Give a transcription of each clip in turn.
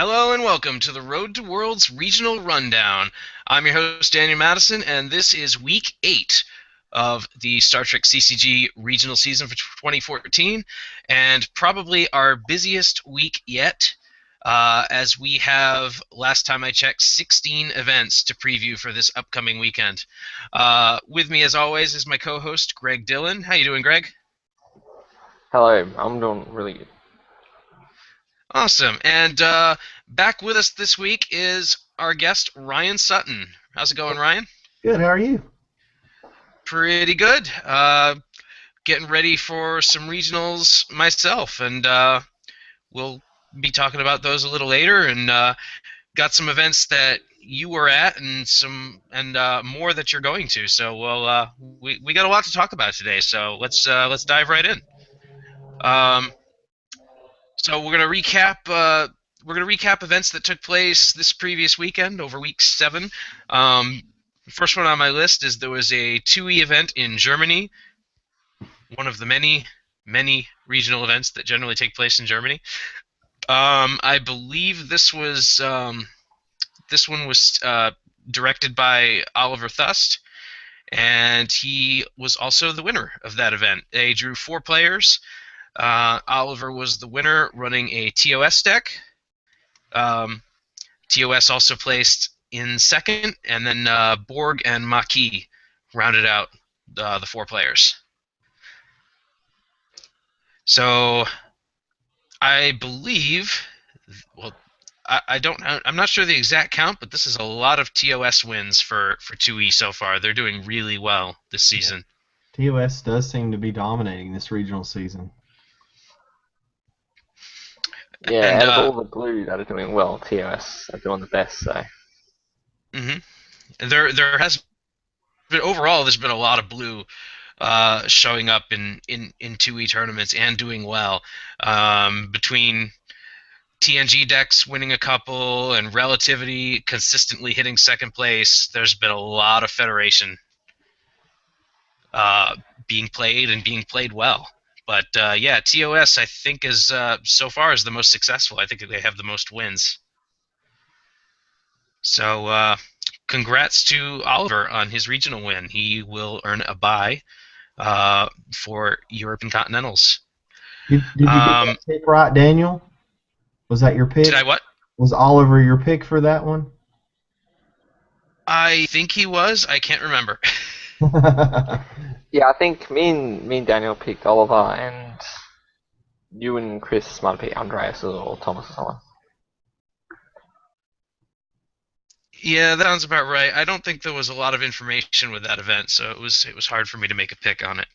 Hello and welcome to the Road to Worlds Regional Rundown. I'm your host, Daniel Madison, and this is Week 8 of the Star Trek CCG regional season for 2014, and probably our busiest week yet, as we have, last time I checked, 16 events to preview for this upcoming weekend. With me, as always, is my co-host, Greg Dillon. How you doing, Greg? Hello, I'm doing really good. Awesome. And back with us this week is our guest, Ryan Sutton. How's it going, Ryan? Good. How are you? Pretty good. Getting ready for some regionals myself, and we'll be talking about those a little later. And got some events that you were at, and more that you're going to. So we got a lot to talk about today. So let's dive right in. So we're gonna recap. Events that took place this previous weekend over week 7. First one on my list is there was a 2E event in Germany, one of the many regional events that generally take place in Germany. I believe this one was directed by Oliver Thust, and he was also the winner of that event. They drew 4 players. Oliver was the winner, running a TOS deck. TOS also placed in second, and then Borg and Maquis rounded out the 4 players. So I believe, well, I'm not sure the exact count, but this is a lot of TOS wins for 2E so far. They're doing really well this season. TOS does seem to be dominating this regional season. Yeah, and, out of all the blue that are doing well, TOS are doing the best. So. There has been overall. There's been a lot of blue showing up in 2E tournaments and doing well. Between TNG decks winning a couple and Relativity consistently hitting second place, there's been a lot of Federation being played and being played well. But yeah, TOS I think is so far is the most successful. I think they have the most wins. So congrats to Oliver on his regional win. He will earn a bye for European Continentals. Did you get that pick right, Daniel? Was that your pick? Did I what? Was Oliver your pick for that one? I think he was. I can't remember. Yeah, I think me and Daniel picked Oliver, and you and Chris might have picked Andreas or Thomas or someone. Yeah, that sounds about right. I don't think there was a lot of information with that event, so it was hard for me to make a pick on it.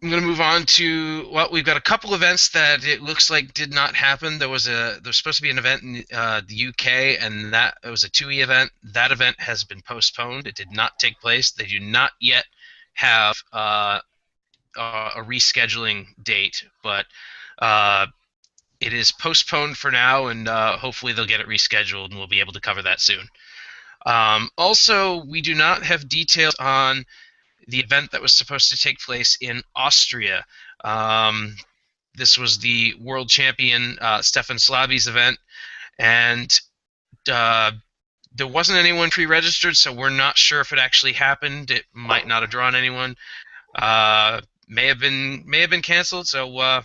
I'm going to move on to, well, we've got a couple events that it looks like did not happen. There was supposed to be an event in the UK, and that it was a 2E event. That event has been postponed. It did not take place. They do not yet have a rescheduling date, but it is postponed for now, and hopefully they'll get it rescheduled, and we'll be able to cover that soon. Also, we do not have details on the event that was supposed to take place in Austria. This was the world champion Stefan Slaby's event, and there wasn't anyone pre-registered, so we're not sure if it actually happened. It might not have drawn anyone. May have been canceled, so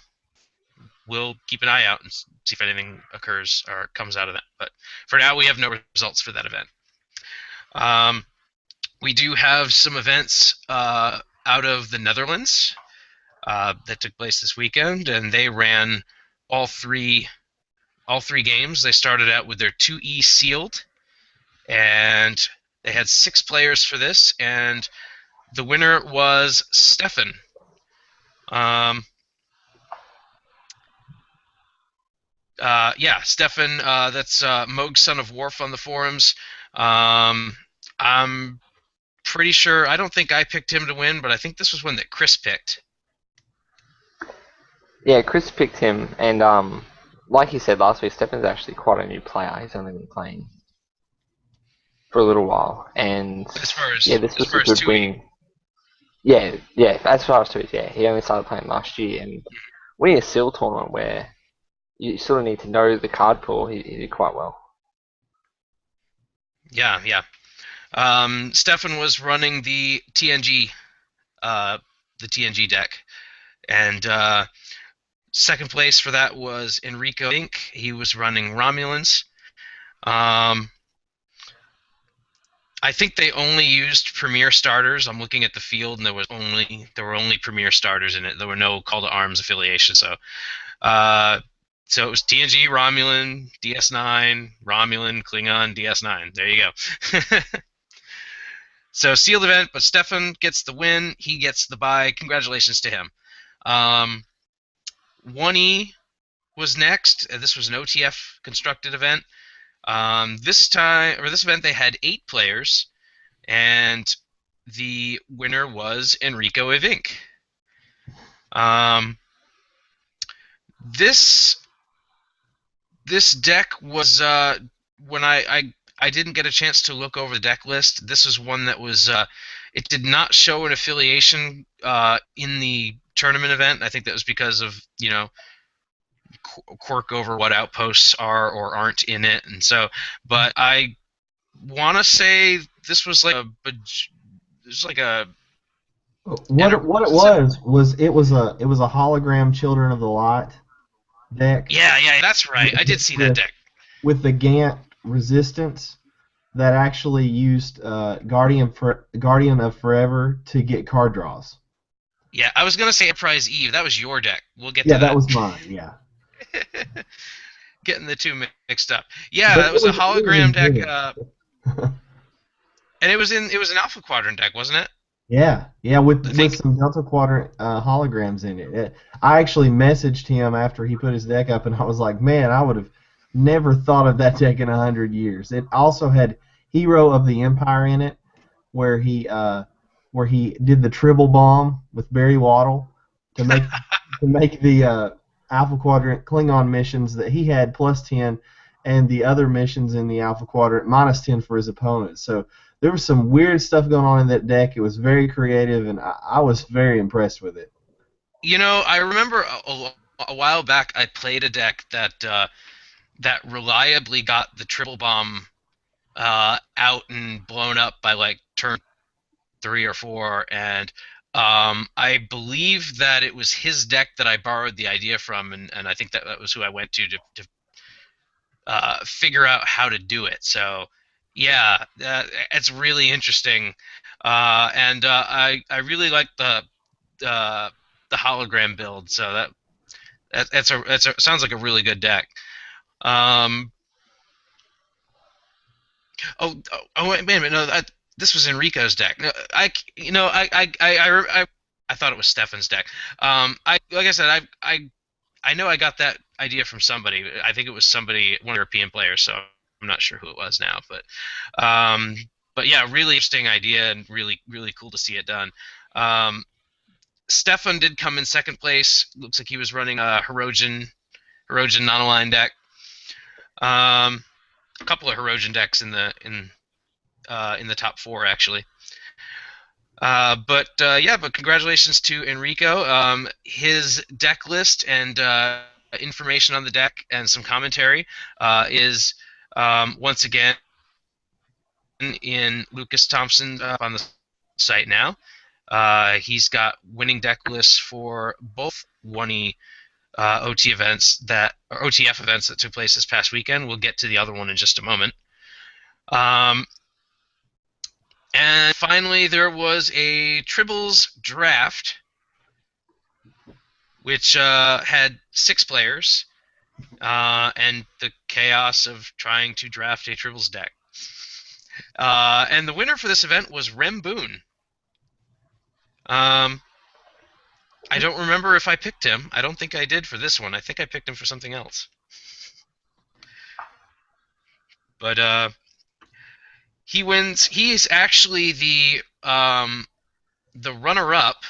we'll keep an eye out and see if anything occurs or comes out of that. But for now, we have no results for that event. We do have some events out of the Netherlands that took place this weekend, and they ran all three games. They started out with their 2E sealed, and they had 6 players for this, and the winner was Stefan. Yeah, Stefan. That's Moog, son of Worf on the forums. I'm pretty sure. I don't think I picked him to win, but I think this was one that Chris picked. Yeah, Chris picked him, and like he said last week, Stefan's actually quite a new player. He's only been playing for a little while, and this was a good win. Yeah, as far as 2E, yeah, he only started playing last year, and winning a seal tournament where you sort of need to know the card pool. He did quite well. Yeah, yeah. Stefan was running the TNG deck, and second place for that was Enrico Inc. He was running Romulans. I think they only used Premier starters. I'm looking at the field, and there were only Premier starters in it. There were no Call to Arms affiliation. So it was TNG, Romulan, DS9, Romulan, Klingon, DS9. There you go. So sealed event, but Stefan gets the win. He gets the bye. Congratulations to him. 1E was next. This was an OTF constructed event. This event they had 8 players, and the winner was Enrico Evink. This deck was when I didn't get a chance to look over the deck list. This was one that was it did not show an affiliation in the tournament event. I think that was because of quirk over what outposts are or aren't in it, and so. But I want to say this was like a what it was a hologram Children of the Light deck. Yeah, that's right. I did see that deck with the Gant resistance that actually used Guardian of Forever to get card draws. Yeah, I was gonna say Enterprise Eve. That was your deck. We'll get to that. Yeah, that was mine. Yeah. Getting the two mixed up. Yeah, that was a hologram deck, and it was an Alpha Quadrant deck, wasn't it? Yeah, with some Delta Quadrant holograms in it. I actually messaged him after he put his deck up, and I was like, man, I would have never thought of that deck in 100 years. It also had Hero of the Empire in it, where he did the Tribble Bomb with Barry Waddle to make the Alpha Quadrant Klingon missions that he had +10, and the other missions in the Alpha Quadrant -10 for his opponents. So there was some weird stuff going on in that deck. It was very creative, and I was very impressed with it. I remember a while back I played a deck that reliably got the Tribble Bomb out and blown up by like turn 3 or 4, and I believe that it was his deck that I borrowed the idea from, and I think that was who I went to figure out how to do it. So yeah, it's really interesting, and I really like the hologram build. So that sounds like a really good deck. Wait a minute, no, this was Enrico's deck. No, I thought it was Stefan's deck. Like I said, I know I got that idea from somebody. I think it was one European player, so I'm not sure who it was now. But yeah, really interesting idea and really cool to see it done. Stefan did come in second place. Looks like he was running a Hirogen non-aligned deck. A couple of Hirogen decks in the top 4 actually. But congratulations to Enrico. His deck list and information on the deck and some commentary is once again in Lucas Thompson on the site now. He's got winning deck lists for both 1E OTF events that took place this past weekend. We'll get to the other one in just a moment. And finally, there was a Tribbles draft, which had 6 players, and the chaos of trying to draft a Tribbles deck. And the winner for this event was Rem Boone. I don't remember if I picked him. I don't think I did for this one. I think I picked him for something else. But he wins. He is actually the runner-up.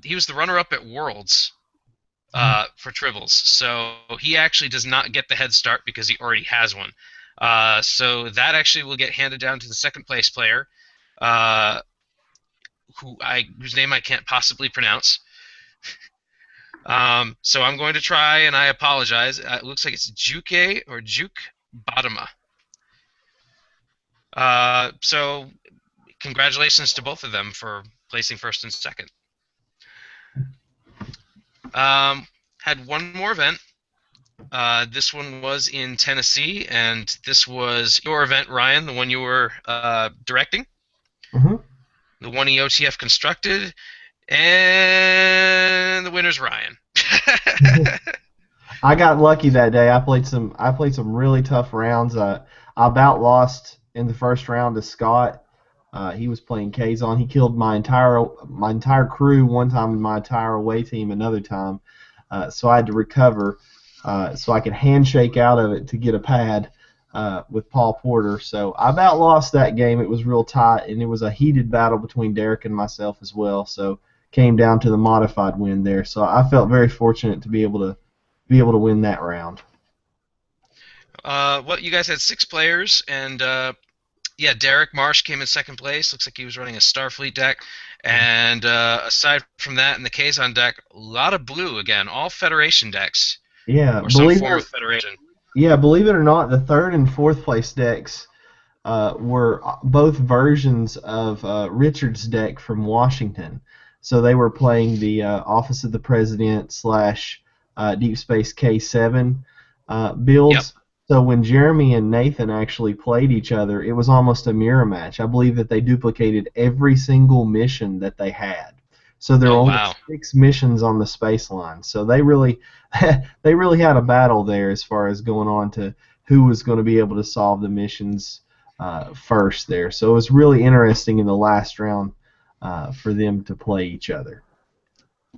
He was the runner-up at Worlds for Tribbles, so he actually does not get the head start because he already has one. So that actually will get handed down to the second place player, whose name I can't possibly pronounce. So I'm going to try, and I apologize. It looks like it's Juke or Juke Bottoма. So congratulations to both of them for placing first and second. Had one more event. This one was in Tennessee, and this was your event, Ryan, the one you were directing. Mm-hmm. The one EOTF constructed, and the winner's Ryan. I got lucky that day. I played some really tough rounds. I about lost in the first round to Scott. He was playing Kazon. He killed my entire crew one time, and my entire away team another time. So I had to recover, so I could handshake out of it to get a pad with Paul Porter. So I about lost that game. It was real tight, and it was a heated battle between Derek and myself as well. So came down to the modified win there. So I felt very fortunate to be able to win that round. Well, you guys had 6 players, and yeah, Derek Marsh came in second place. Looks like he was running a Starfleet deck. And aside from that, in the Kazon deck, a lot of blue again, all Federation decks. Yeah, or some form of Federation. Yeah, believe it or not, the third and fourth place decks were both versions of Richard's deck from Washington. So they were playing the Office of the President / Deep Space K7 builds. Yep. So when Jeremy and Nathan actually played each other, it was almost a mirror match. I believe that they duplicated every single mission that they had. So there were only 6 missions on the space line. So they really they really had a battle there as far as going on to who was going to be able to solve the missions first there. So it was really interesting in the last round for them to play each other.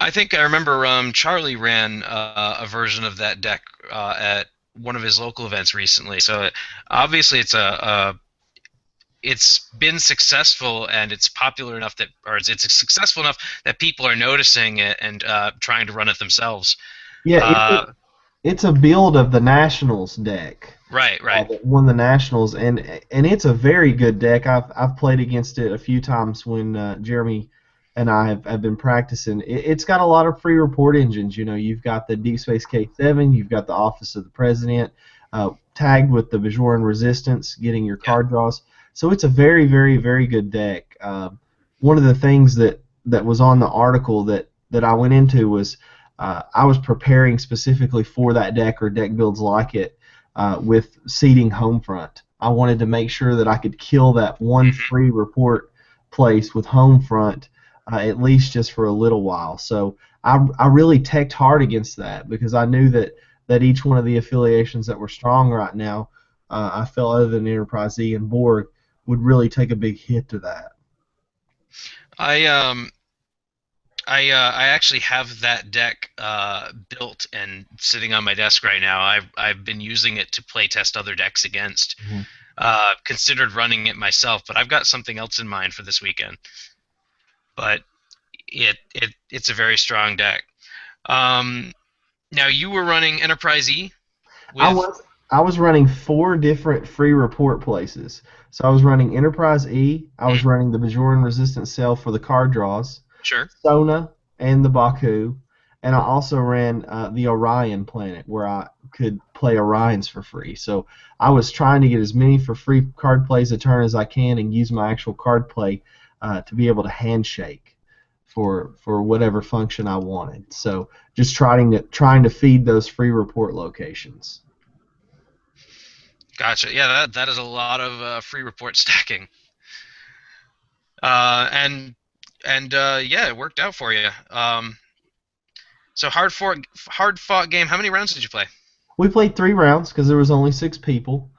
I think I remember Charlie ran a version of that deck at one of his local events recently. So obviously it's been successful, and it's popular enough that, or it's successful enough that people are noticing it and trying to run it themselves. Yeah, it's a build of the Nationals deck. Right. That won the Nationals, and it's a very good deck. I've played against it a few times when Jeremy and I have been practicing. It's got a lot of free report engines. You know, you've got the Deep Space K7, you've got the Office of the President, tagged with the Bajoran Resistance, getting your card draws. So it's a very, very, very good deck. One of the things that was on the article that I went into was I was preparing specifically for that deck or deck builds like it with seeding Homefront. I wanted to make sure that I could kill that one free report place with Homefront at least just for a little while. So I really teched hard against that because I knew that each one of the affiliations that were strong right now, I felt other than Enterprise E and Borg, would really take a big hit to that. I actually have that deck built and sitting on my desk right now. I've been using it to play test other decks against. Considered running it myself, but I've got something else in mind for this weekend. But it's a very strong deck. Now you were running Enterprise E. I was running 4 different free report places. So I was running Enterprise E. I was running the Bajoran Resistance Cell for the card draws. Sure. Sona and the Baku, and I also ran the Orion planet where I could play Orions for free. So I was trying to get as many for free card plays a turn as I can and use my actual card play to be able to handshake for whatever function I wanted. So just trying to feed those free report locations. Gotcha. Yeah, that is a lot of free report stacking. And yeah, it worked out for you. So hard fought game. How many rounds did you play? We played 3 rounds because there was only 6 people.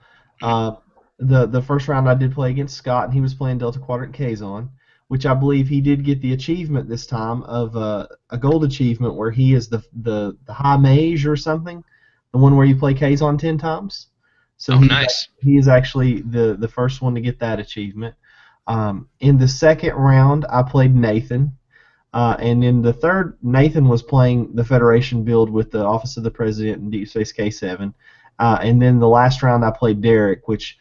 The first round I did play against Scott, and he was playing Delta Quadrant Kazon, which I believe he did get the achievement this time of a gold achievement where he is the high mage or something, the one where you play Kazon 10 times. So nice. He is actually the first one to get that achievement. In the second round, I played Nathan. And in the third, Nathan was playing the Federation build with the Office of the President and Deep Space K7. And then the last round, I played Derek, which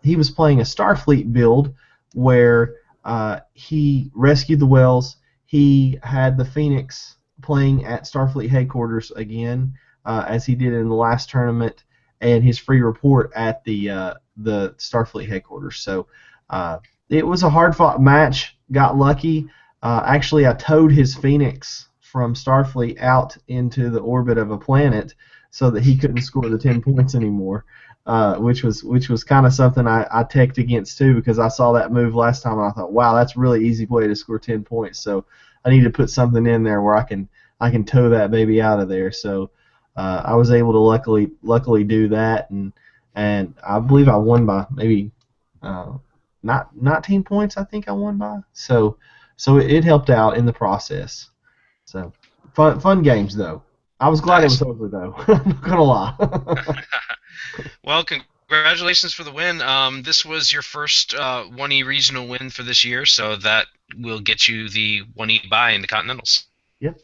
he was playing a Starfleet build where he rescued the whales. He had the Phoenix playing at Starfleet headquarters again, as he did in the last tournament, and his free report at the Starfleet headquarters. So it was a hard-fought match. Got lucky. Actually, I towed his Phoenix from Starfleet out into the orbit of a planet so that he couldn't score the 10 points anymore, which was kind of something I teched against too, because I saw that move last time and I thought, wow, that's a really easy way to score 10 points. So I need to put something in there where I can tow that baby out of there. So I was able to luckily do that, and I believe I won by maybe not 19 points. I think I won by. So it helped out in the process. So fun games though. I was glad it was over though. I'm not gonna lie. Well, congratulations for the win. This was your first 1E regional win for this year, so that will get you the 1E bye into Continentals. Yep.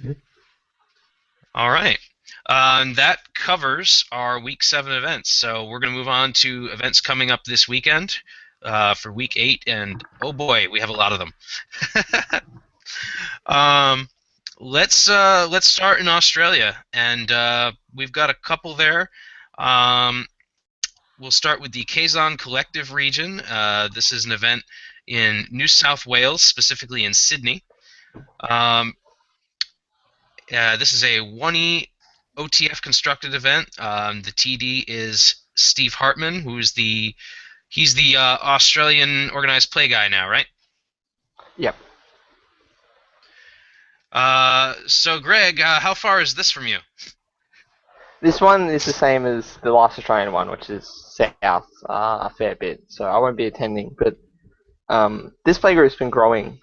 Good. All right. That covers our Week 7 events. So we're going to move on to events coming up this weekend for Week 8, and oh boy, we have a lot of them. Let's start in Australia, and we've got a couple there. We'll start with the Quezon Collective region. This is an event in New South Wales, specifically in Sydney. This is a 1E OTF constructed event. The TD is Steve Hartman, he's the Australian organized play guy now, right? Yep. So Greg, how far is this from you? This one is the same as the last Australian one, which is south a fair bit, so I won't be attending. But this playgroup's been growing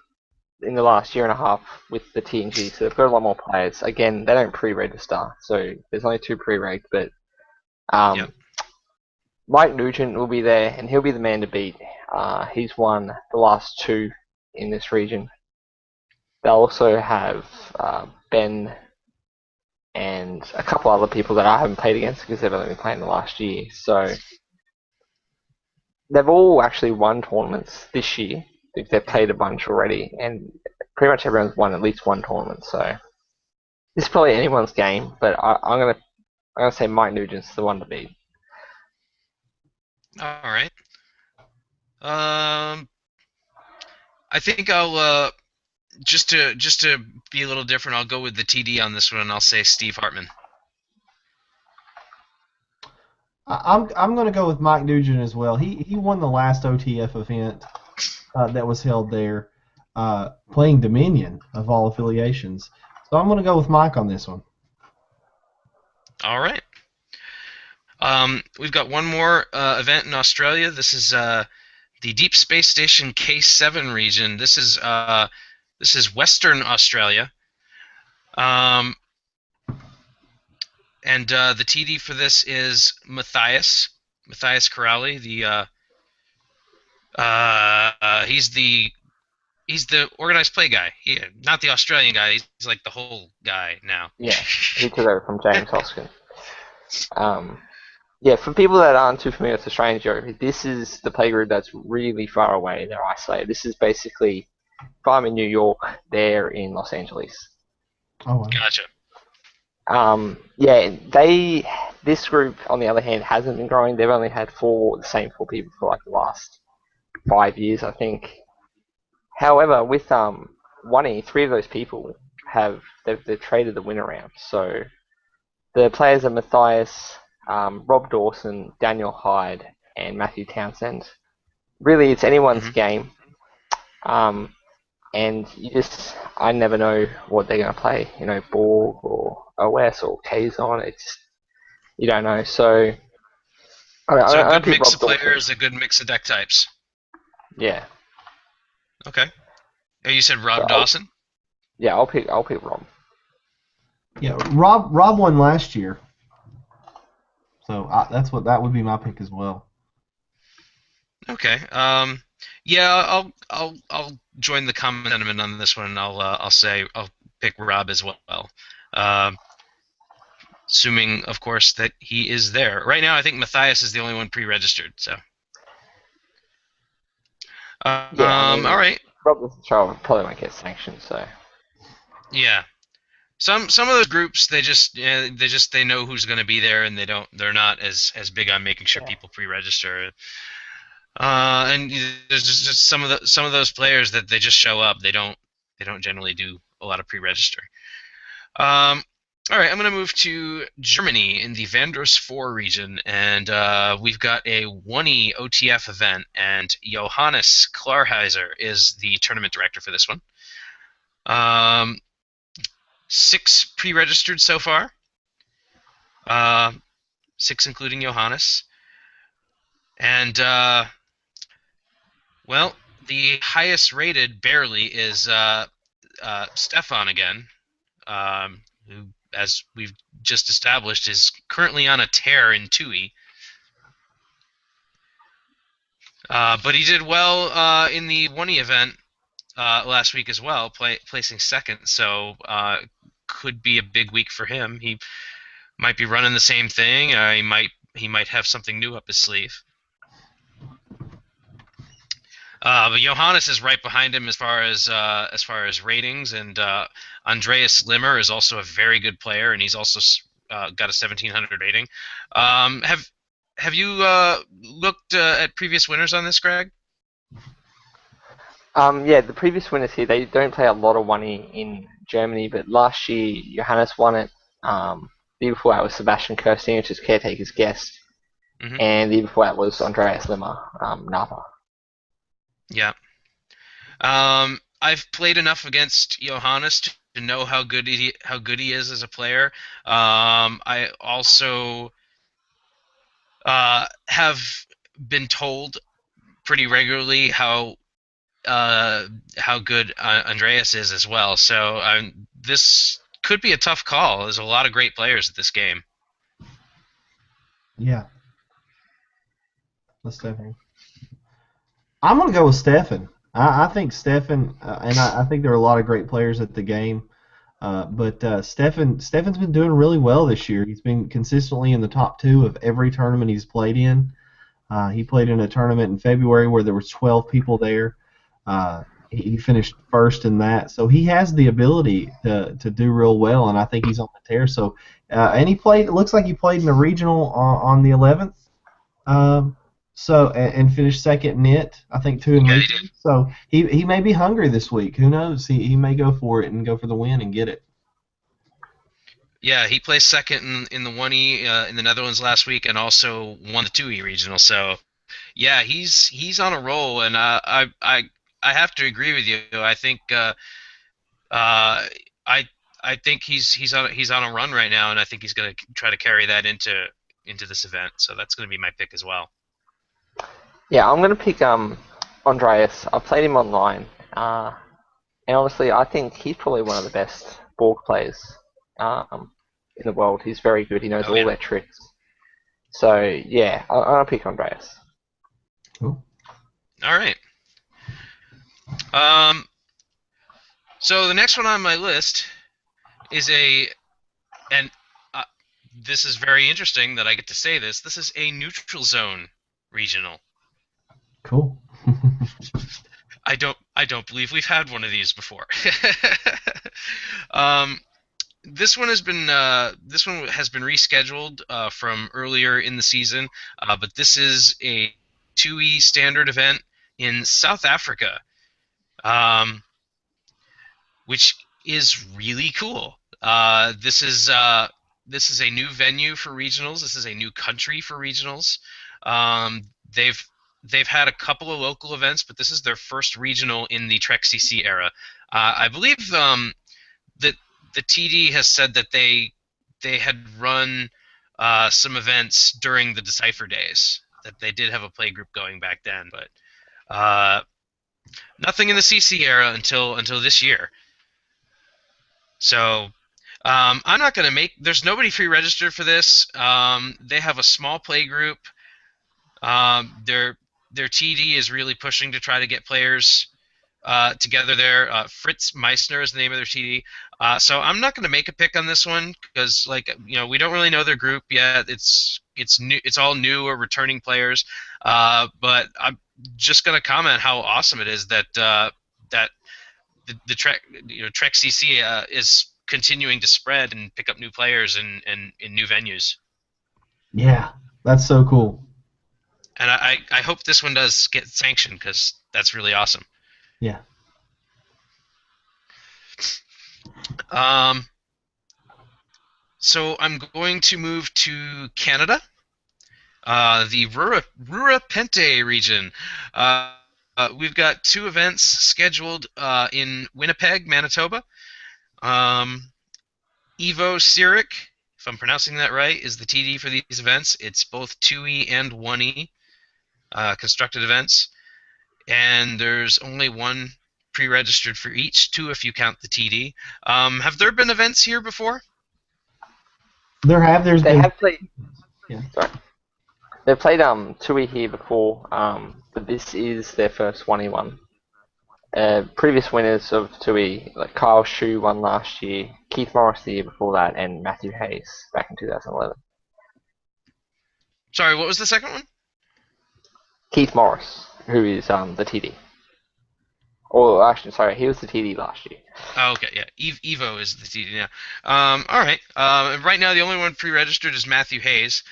in the last year and a half with the TNG, so they've got a lot more players. Again, they don't pre-register, so there's only 2 pre-regged, but Yep. Mike Nugent will be there, and he'll be the man to beat. He's won the last 2 in this region. They'll also have Ben and a couple other people that I haven't played against because they've only been playing the last year. So they've all actually won tournaments this year. They've played a bunch already, and pretty much everyone's won at least one tournament. So this is probably anyone's game, but I'm gonna say Mike Nugent's the one to beat. All right. I think I'll just to be a little different, I'll go with the TD on this one, and I'll say Steve Hartman. I'm going to go with Mike Nugent as well. He won the last OTF event that was held there, playing Dominion of all affiliations. So I'm going to go with Mike on this one. All right. We've got one more event in Australia. This is the Deep Space Station K7 region. This is Western Australia. And the TD for this is Matthias Corrali. He's the organized play guy. Not the Australian guy. He's like the whole guy now. Yeah, he took over from James Hoskin. Yeah, for people that aren't too familiar with Australian geography, this is the playgroup that's really far away. They're isolated. This is basically, if I'm in New York, they're in Los Angeles. Oh, wow. Gotcha. Yeah, this group, on the other hand, hasn't been growing. They've only had the same four people for like the last 5 years, I think. However, with 1E, 3 of those people they've traded the win around. So the players are Matthias, Rob Dawson, Daniel Hyde, and Matthew Townsend. Really, it's anyone's game. And I never know what they're going to play. You know, Borg or OS or Kazon. It's just, you don't know. So a good mix of players, a good mix of deck types. Yeah. Okay. Oh, you said Rob Dawson? Yeah, I'll pick Rob. Yeah, Rob won last year. So that would be my pick as well. Okay. Yeah, I'll join the common sentiment on this one. I'll say I'll pick Rob as well. Assuming, of course, that he is there. Right now, I think Matthias is the only one pre-registered. So. Yeah, all right. Rob doesn't show up, probably won't get sanctioned. So. Yeah. Some of those groups they know who's going to be there, and they're not as big on making sure people pre-register. And there's just some of those players that they just show up. They don't generally do a lot of pre-register. All right, I'm going to move to Germany in the Vandross 4 region, and we've got a 1E OTF event, and Johannes Klarheiser is the tournament director for this one. 6 pre-registered so far, 6 including Johannes, and well, the highest rated barely is Stefan again, who, as we've just established, is currently on a tear in 2E. But he did well in the 1E event last week as well, placing second. So could be a big week for him. He might be running the same thing. He might have something new up his sleeve. But Johannes is right behind him as far as ratings, and Andreas Limmer is also a very good player, and he's also got a 1700 rating. Have you looked at previous winners on this, Greg? Yeah, the previous winners here, they don't play a lot of 1E in Germany, but last year Johannes won it. The year before that was Sebastian Kirsting, which is Caretaker's guest, and the year before that was Andreas Limmer, Napa. Yeah. I've played enough against Johannes to know how good he is as a player. I also have been told pretty regularly how good Andreas is as well. So this could be a tough call. There's a lot of great players at this game. Yeah. Let's Stefan. I'm going to go with Stefan. I think Stefan, and I think there are a lot of great players at the game. But Stefan's been doing really well this year. He's been consistently in the top 2 of every tournament he's played in. He played in a tournament in February where there were 12 people there. He finished first in that, so he has the ability to do real well, and I think he's on the tear. So, and he played. It looks like he played in the regional on the 11th. So and finished second in it. I think 2 in region. So he may be hungry this week. Who knows? He may go for it and go for the win and get it. Yeah, he placed second in the 1E in the Netherlands last week, and also won the 2E regional. So, yeah, he's on a roll, and I have to agree with you. I think I think he's on a run right now, and I think he's going to try to carry that into this event. So that's going to be my pick as well. Yeah, I'm going to pick Andreas. I've played him online, and honestly, I think he's probably one of the best Borg players in the world. He's very good. He knows all their tricks. So yeah, I'm going to pick Andreas. Cool. All right. So the next one on my list is and this is very interesting that I get to say this. This is a neutral zone regional. Cool. I don't believe we've had one of these before. This one has been rescheduled from earlier in the season, but this is a 2E standard event in South Africa, which is really cool. This is a new venue for regionals. This is a new country for regionals. They've had a couple of local events, but this is their first regional in the Trek CC era. I believe that the TD has said that they had run some events during the Decipher days. That they did have a play group going back then, but nothing in the CC era until this year. So I'm not going to make. There's nobody pre-registered for this. They have a small play group. Their TD is really pushing to try to get players together there. Fritz Meissner is the name of their TD. So I'm not going to make a pick on this one because, we don't really know their group yet. It's new. It's all new or returning players. But I'm just going to comment how awesome it is that the Trek Trek CC is continuing to spread and pick up new players in new venues. Yeah, that's so cool. And I hope this one does get sanctioned because that's really awesome. Yeah. So I'm going to move to Canada, the Rura Pente region. We've got 2 events scheduled in Winnipeg, Manitoba. Evo Cyric, if I'm pronouncing that right, is the TD for these events. It's both 2E and 1E constructed events. And there's only 1 pre-registered for each, 2 if you count the TD. Have there been events here before? They have played. Yeah. Sorry. They've played 2E here before, but this is their first 1E1. Previous winners of 2E, like Kyle Shue won last year, Keith Morris the year before that, and Matthew Hayes back in 2011. Sorry, what was the second one? Keith Morris, who is the TD. Or actually, sorry, he was the TD last year. Oh, okay, yeah. Evo is the TD now. All right. Right now, the only one pre-registered is Matthew Hayes.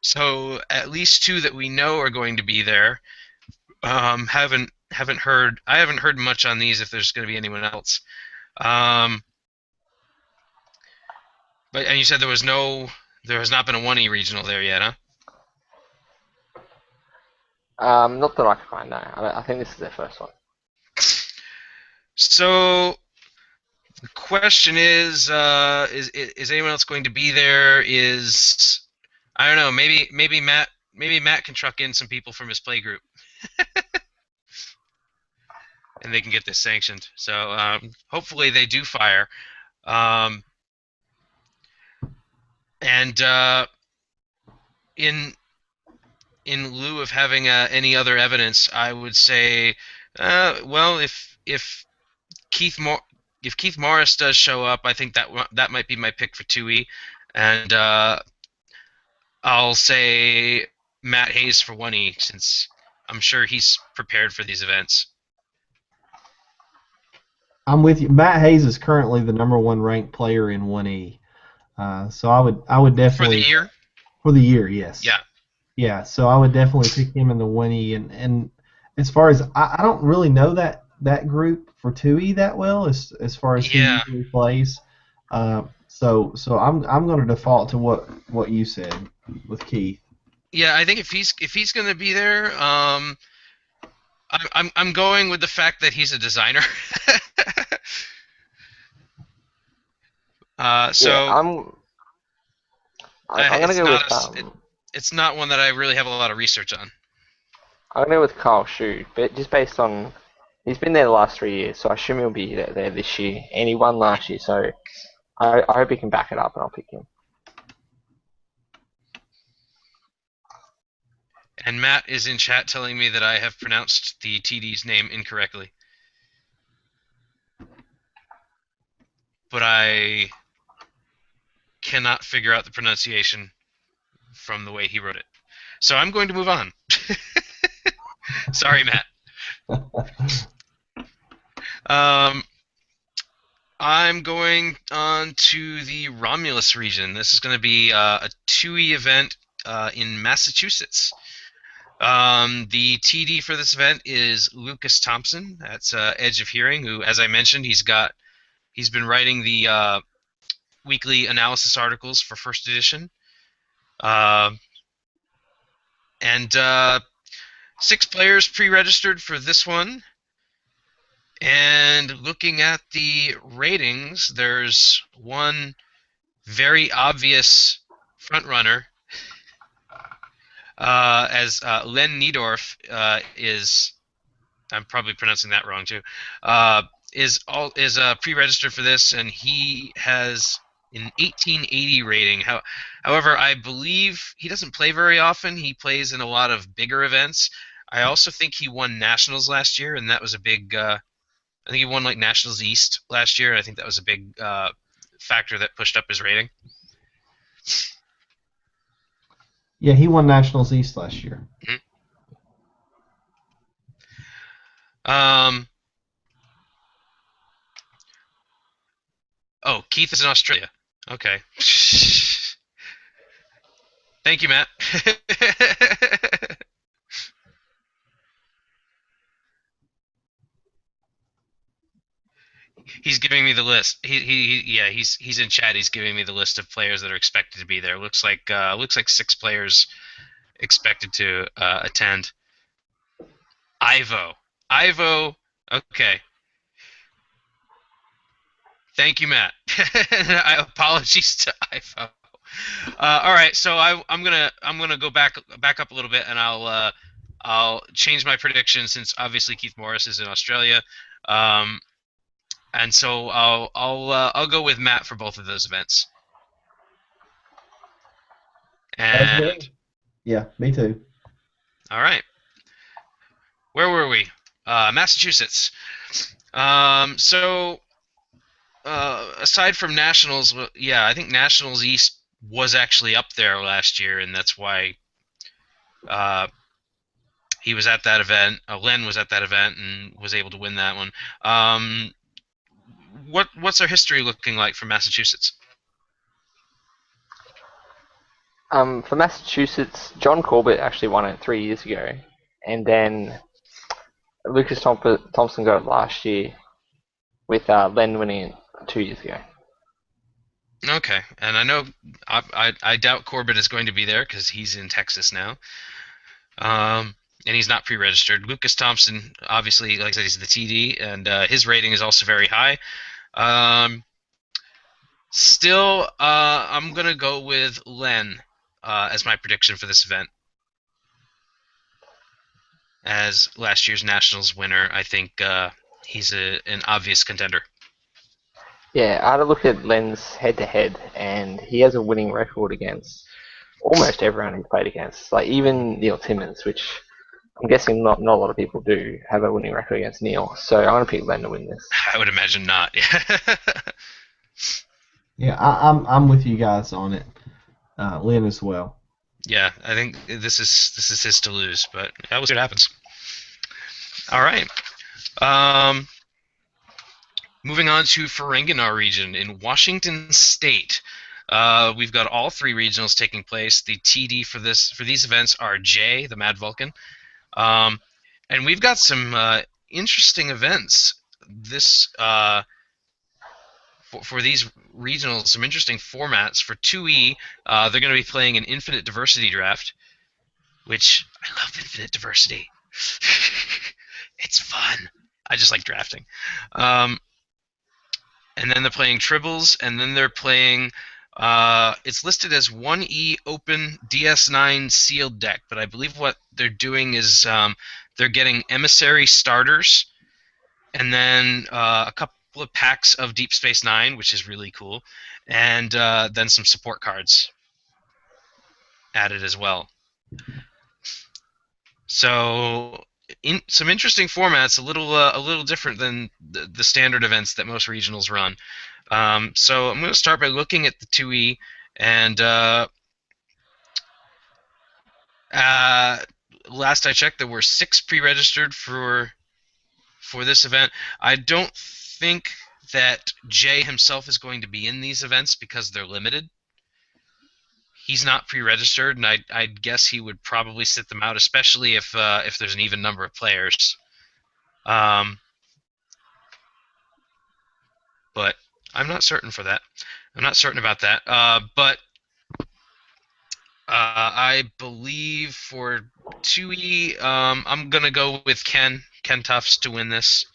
So at least 2 that we know are going to be there. Haven't heard. I haven't heard much on these. If there's going to be anyone else. And you said there has not been a 1E regional there yet, huh? Not that I can find, no. I think this is their first one. So the question is anyone else going to be there? I don't know. Maybe Matt can truck in some people from his play group, and they can get this sanctioned. So hopefully they do fire. And in lieu of having any other evidence, I would say, well, if Keith Morris does show up, I think that might be my pick for 2E, and I'll say Matt Hayes for 1E, since I'm sure he's prepared for these events. I'm with you. Matt Hayes is currently the #1 ranked player in 1E, so I would definitely for the year, yes. Yeah. Yeah, so I would definitely pick him in the 1E, and as far as I don't really know that group for 2E that well as far as who usually plays. So I'm going to default to what you said with Keith. Yeah, I think if he's going to be there, I'm going with the fact that he's a designer. So yeah, I'm going to go with. It's not one that I really have a lot of research on. I'm going to go with Kyle Shue, but just based on he's been there the last 3 years, so I assume he'll be there this year, and he won last year, so I hope he can back it up, and I'll pick him. And Matt is in chat telling me that I have pronounced the TD's name incorrectly. But I cannot figure out the pronunciation from the way he wrote it. So I'm going to move on. Sorry, Matt. I'm going on to the Romulus region. This is going to be a 2E event in Massachusetts. The TD for this event is Lucas Thompson. That's Edge of Hearing, who, as I mentioned, he's been writing the weekly analysis articles for First Edition. And 6 players pre-registered for this one. And looking at the ratings, there's one very obvious frontrunner, as Len Niedorf is. I'm probably pronouncing that wrong too. Is pre-registered for this, and he has an 1880 rating. However, I believe he doesn't play very often. He plays in a lot of bigger events. I also think he won Nationals last year, and that was a big. I think he won like Nationals East last year, and I think that was a big factor that pushed up his rating. Yeah, he won Nationals East last year. Mm-hmm. Oh, Keith is in Australia. Okay. Thank you, Matt. He's giving me the list. He's in chat. He's giving me the list of players that are expected to be there. Looks like 6 players expected to attend. Ivo. Okay. Thank you, Matt. Apologies to Ivo. All right, so I'm gonna go back up a little bit, and I'll change my prediction since obviously Keith Morris is in Australia, and so I'll go with Matt for both of those events. And yeah, me too. All right, where were we? Massachusetts. So aside from Nationals, yeah, I think Nationals East was actually up there last year, and that's why he was at that event. Len was at that event and was able to win that one. What's our history looking like for Massachusetts? For Massachusetts, John Corbett actually won it 3 years ago, and then Lucas Thompson got it last year, with Len winning it 2 years ago. Okay, and I know I doubt Corbett is going to be there because he's in Texas now, and he's not pre-registered. Lucas Thompson, obviously, like I said, he's the TD, and his rating is also very high. Still, I'm gonna go with Len as my prediction for this event. As last year's Nationals winner, I think he's an obvious contender. Yeah, I had a look at Len's head-to-head, and he has a winning record against almost everyone he's played against. Like, even Neil Timmins, which I'm guessing not a lot of people do have a winning record against Neil. So I'm going to pick Len to win this. I would imagine not. Yeah, I'm with you guys on it. Len as well. Yeah, I think this is his to lose, but we'll see what happens. All right. Moving on to Ferenginar region in Washington State. We've got all 3 regionals taking place. The TD for these events are Jay, the Mad Vulcan. And we've got some interesting events this for these regionals, some interesting formats. For 2E, they're going to be playing an infinite diversity draft, which I love infinite diversity. It's fun. I just like drafting. And then they're playing tribbles, and then they're playing. It's listed as 1E open DS9 sealed deck, but I believe what they're doing is they're getting emissary starters, and then a couple of packs of Deep Space Nine, which is really cool, and then some support cards added as well. So some interesting formats, a little different than the standard events that most regionals run. So I'm going to start by looking at the 2E, and last I checked, there were 6 pre-registered for this event. I don't think that Jay himself is going to be in these events because they're limited. He's not pre-registered, and I'd guess he would probably sit them out, especially if there's an even number of players. But I'm not certain for that. I'm not certain about that. But I believe for 2E, I'm gonna go with Ken Tufts to win this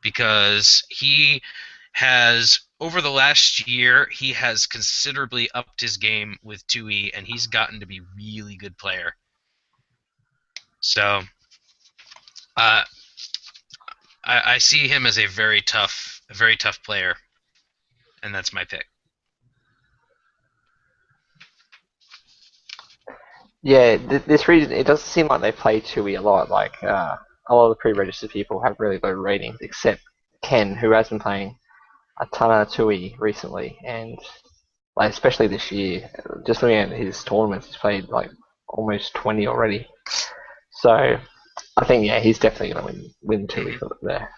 because he has, over the last year, he has considerably upped his game with 2E, and he's gotten to be a really good player. So, I see him as a very tough player, and that's my pick. Yeah, this region, it doesn't seem like they play 2E a lot. Like, a lot of the pre-registered people have really low ratings, except Ken, who has been playing a ton of 2E recently, and like especially this year, just looking at his tournaments, he's played like almost 20 already. So I think, yeah, he's definitely going to win 2E there.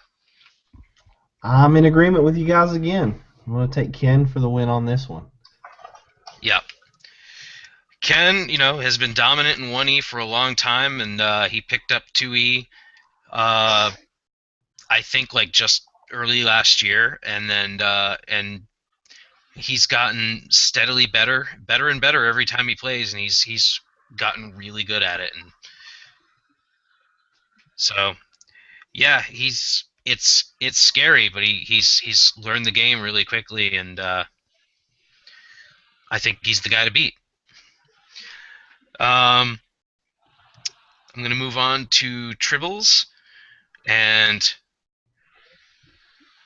I'm in agreement with you guys again. I'm going to take Ken for the win on this one. Yep. Ken, has been dominant in 1E for a long time, and he picked up 2E, I think, like just early last year, and he's gotten steadily better and better every time he plays, and he's gotten really good at it, and so yeah, it's scary, but he's learned the game really quickly, and I think he's the guy to beat. I'm going to move on to tribbles, and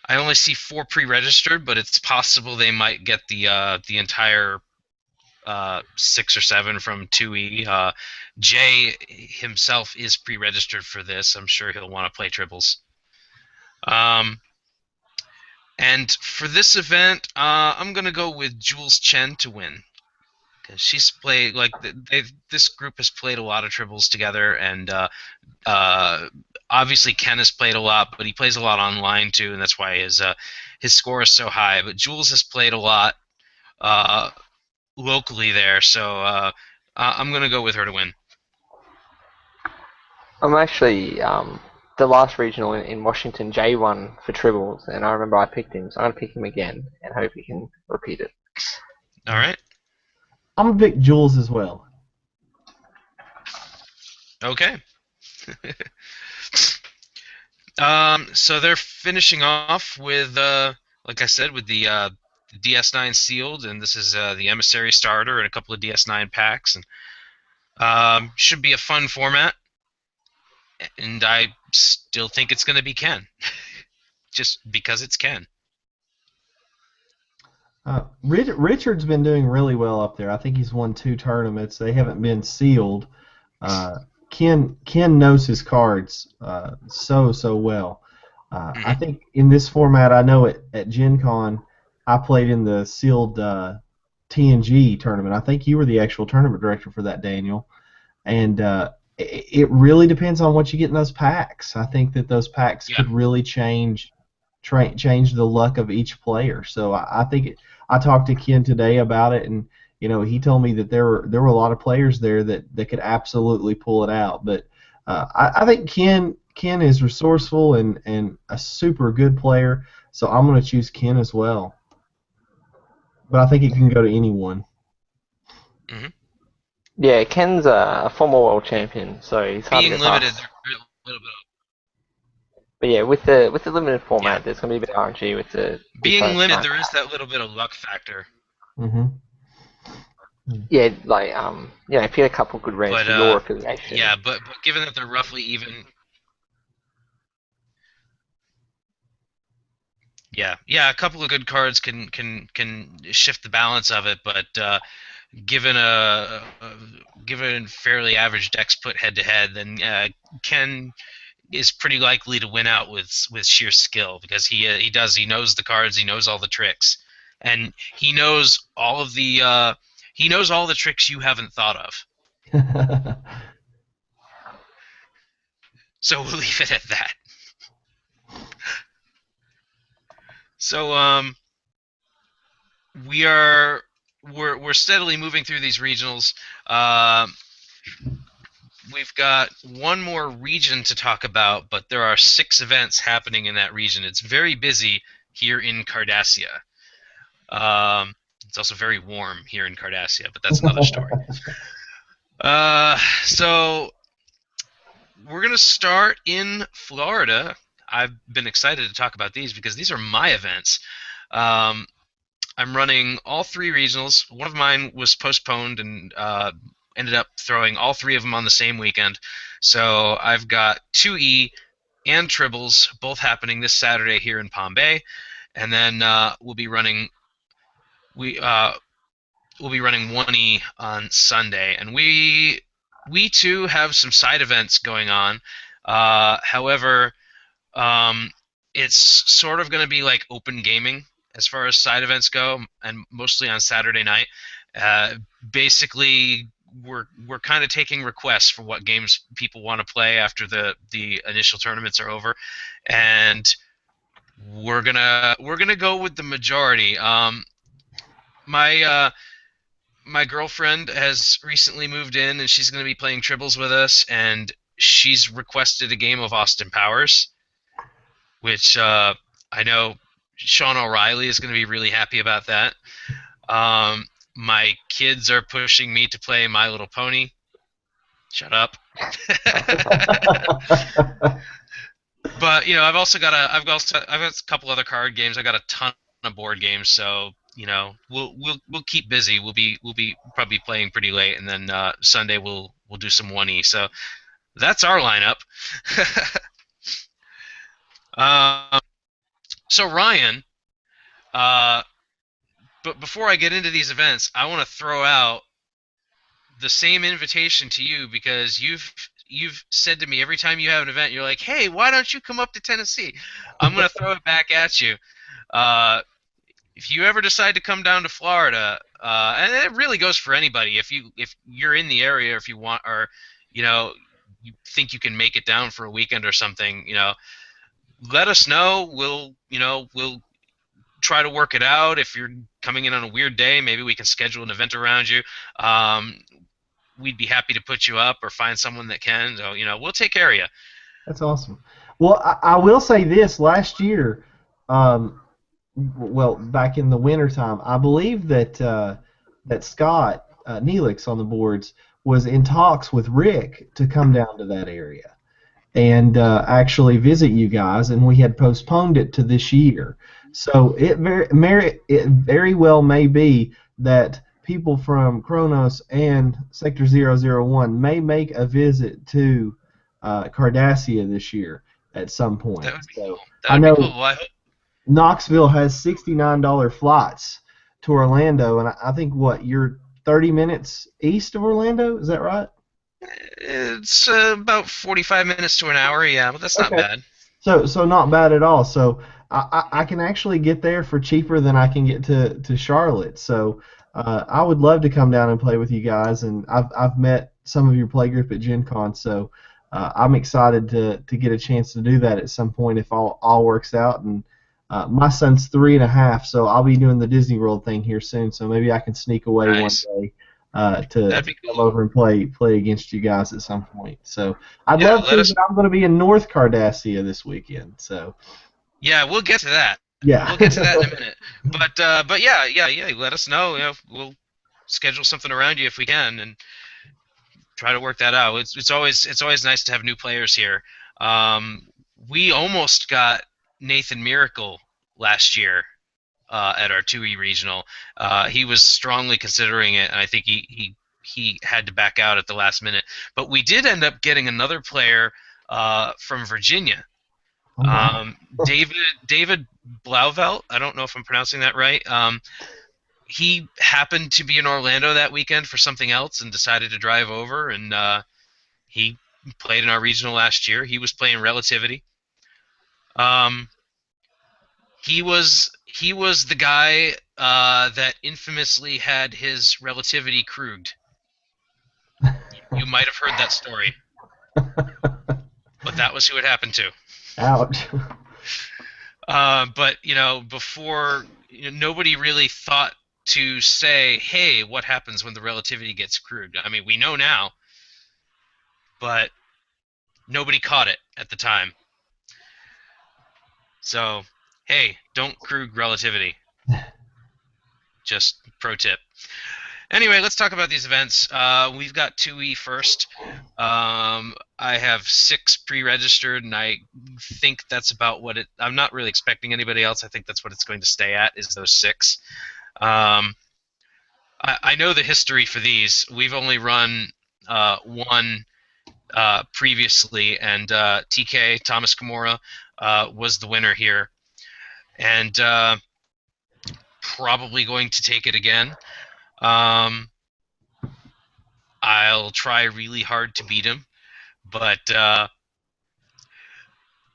I only see 4 pre-registered, but it's possible they might get the entire 6 or 7 from 2E. Jay himself is pre-registered for this. I'm sure he'll want to play tribbles. And for this event, I'm gonna go with Jules Chen to win. She's played this group has played a lot of tribbles together, and obviously Ken has played a lot, but he plays a lot online too, and that's why his score is so high. But Jules has played a lot locally there, so I'm gonna go with her to win. I'm actually the last regional in Washington. Jay won for tribbles, and I remember I picked him, so I'm gonna pick him again and hope he can repeat it. All right. I'm gonna pick Jules as well. Okay. So they're finishing off with, like I said, with the DS9 sealed, and this is the Emissary starter and a couple of DS9 packs, and should be a fun format. And I still think it's going to be Ken, just because it's Ken. Richard's been doing really well up there. I think he's won 2 tournaments. They haven't been sealed. Ken knows his cards so well. I think in this format, I know at Gen Con, I played in the sealed TNG tournament. I think you were the actual tournament director for that, Daniel. And it really depends on what you get in those packs. I think that those packs could really change the luck of each player. So I think I talked to Ken today about it, and he told me that there were a lot of players there that could absolutely pull it out. But I think Ken is resourceful and a super good player, so I'm going to choose Ken as well. But I think it can go to anyone. Mm-hmm. Yeah, Ken's a former world champion, so he's hard to get limited. Past. A little bit. But yeah, with the limited format, there's going to be a bit of RNG with the being limited. There is that little bit of luck factor. Mm-hmm. Yeah, like if you get a couple good ranks for your affiliation. Yeah, but given that they're roughly even. Yeah, a couple of good cards can shift the balance of it, but given a fairly average deck split head to head, then Ken is pretty likely to win out with sheer skill, because he knows the cards, he knows all the tricks, and he knows all the tricks you haven't thought of. So we'll leave it at that. So we're steadily moving through these regionals. We've got one more region to talk about, but there are 6 events happening in that region. It's very busy here in Cardassia. It's also very warm here in Cardassia, but that's another story. So we're going to start in Florida. I've been excited to talk about these because these are my events. I'm running all 3 regionals. One of mine was postponed and ended up throwing all 3 of them on the same weekend. So I've got 2E and tribbles both happening this Saturday here in Palm Bay, and then we'll be running 1E on Sunday, and we too have some side events going on. However, it's sort of going to be like open gaming as far as side events go, and mostly on Saturday night. Basically, we're kind of taking requests for what games people want to play after the initial tournaments are over, and We're gonna go with the majority. My my girlfriend has recently moved in, and she's gonna be playing triples with us, and she's requested a game of Austin Powers, which I know Sean O'Reilly is gonna be really happy about that. My kids are pushing me to play My Little Pony. Shut up. But I've got a couple other card games. I got a ton of board games, so we'll keep busy. We'll be probably playing pretty late, and then Sunday we'll do some 1E. So that's our lineup. um, so Ryan, uh, but before I get into these events, I want to throw out the same invitation to you because you've said to me every time you have an event, you're like, "Hey, why don't you come up to Tennessee?" I'm gonna throw it back at you. Uh, if you ever decide to come down to Florida, and it really goes for anybody, if you're in the area, if you want, or you know you think you can make it down for a weekend or something, let us know. We'll try to work it out. If you're coming in on a weird day, maybe we can schedule an event around you. We'd be happy to put you up or find someone that can. So we'll take care of you. That's awesome. Well, I will say this. Last year, well, back in the wintertime, I believe that Scott Neelix on the boards was in talks with Rick to come down to that area and actually visit you guys, and we had postponed it to this year. So it very well may be that people from Kronos and Sector 001 may make a visit to Cardassia this year at some point. That would be So cool. I That would be know cool. Well, I hope Knoxville has $69 flights to Orlando, and I think you're 30 minutes east of Orlando. Is that right? it's about 45 minutes to an hour. Yeah, but that's not Okay. bad. So not bad at all. So I can actually get there for cheaper than I can get to Charlotte. So I would love to come down and play with you guys, and I've met some of your play group at Gen Con, so I'm excited to get a chance to do that at some point if all works out. And my son's 3.5, so I'll be doing the Disney World thing here soon. So maybe I can sneak away one Nice. day to That'd be come cool. over and play against you guys at some point. So I'd Yeah, love let to, us. but I'm going to be in North Cardassia this weekend. So Yeah, we'll get to that. yeah. We'll get to that in a minute. But yeah. Let us know. We'll schedule something around you if we can, and try to work that out. It's always nice to have new players here. Um, we almost got Nathan Miracle last year at our 2E regional. He was strongly considering it, and I think he had to back out at the last minute. But we did end up getting another player from Virginia, Oh wow. David Blauvelt. I don't know if I'm pronouncing that right. He happened to be in Orlando that weekend for something else and decided to drive over, and he played in our regional last year. He was playing Relativity. Um, he was the guy that infamously had his Relativity Kruged. You might have heard that story, but that was who it happened to. Ouch. But before nobody really thought to say, "Hey, what happens when the Relativity gets Kruged?" I mean, we know now, but nobody caught it at the time. So, hey, don't Krug Relativity. Just pro tip. Anyway, let's talk about these events. We've got 2E first. I have 6 pre-registered, and I think that's about what it. I'm not really expecting anybody else. I think that's what it's going to stay at, is those 6. I know the history for these. We've only run one previously, and TK Thomas Kimura was the winner here, and probably going to take it again. I'll try really hard to beat him, but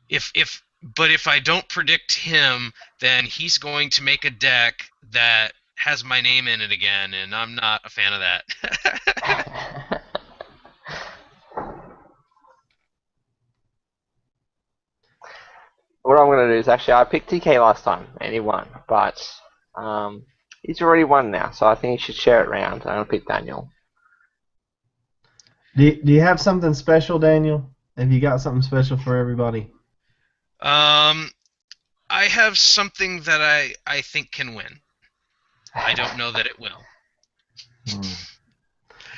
if I don't predict him, then he's going to make a deck that has my name in it again, and I'm not a fan of that. what I'm going to do is actually I picked TK last time and he won, but he's already won now, so I think he should share it around. I'm going to pick Daniel. Do you have something special, Daniel? Have you got something special for everybody? I have something that I think can win. I don't know that it will.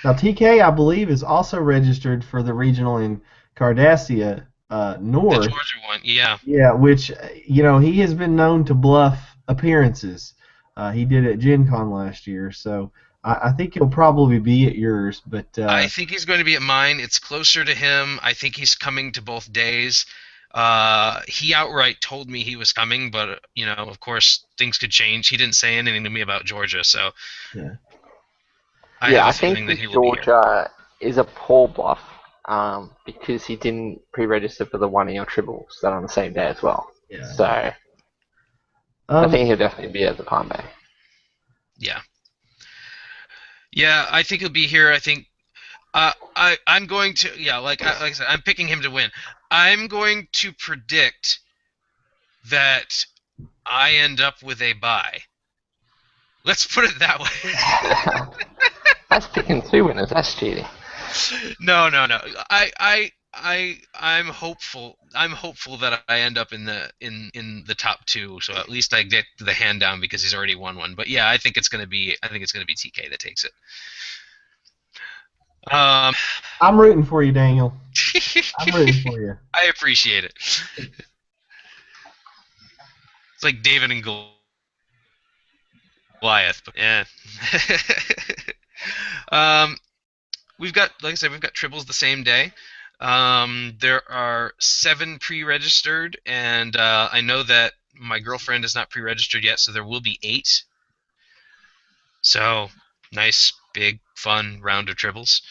Now, TK, I believe, is also registered for the regional in Cardassia North. The Georgia one, yeah. Yeah, which, he has been known to bluff appearances. He did it at Gen Con last year, so I think he'll probably be at yours. But I think he's going to be at mine. It's closer to him. I think he's coming to both days. He outright told me he was coming, but of course, things could change. He didn't say anything to me about Georgia, so yeah. I think that Georgia is a poor bluff because he didn't pre-register for the 1E or triples that on the same day as well. Yeah. So I think he'll definitely be at the Palm Bay. Yeah. Yeah, I think he'll be here. I think I'm going to like I said, I'm picking him to win. I'm going to predict that I end up with a bye. Let's put it that way. That's picking 2 winners. That's cheating. No. I'm hopeful. I'm hopeful that I end up in the top 2, so at least I get the hand down because he's already won one. But yeah, I think it's gonna be TK that takes it. I'm rooting for you, Daniel. I'm rooting for you. I appreciate it. It's like David and Goliath, but yeah. We've got, like I said, we've got triples the same day. There are 7 pre-registered, and I know that my girlfriend is not pre-registered yet, so there will be 8. So, nice, big, fun round of triples.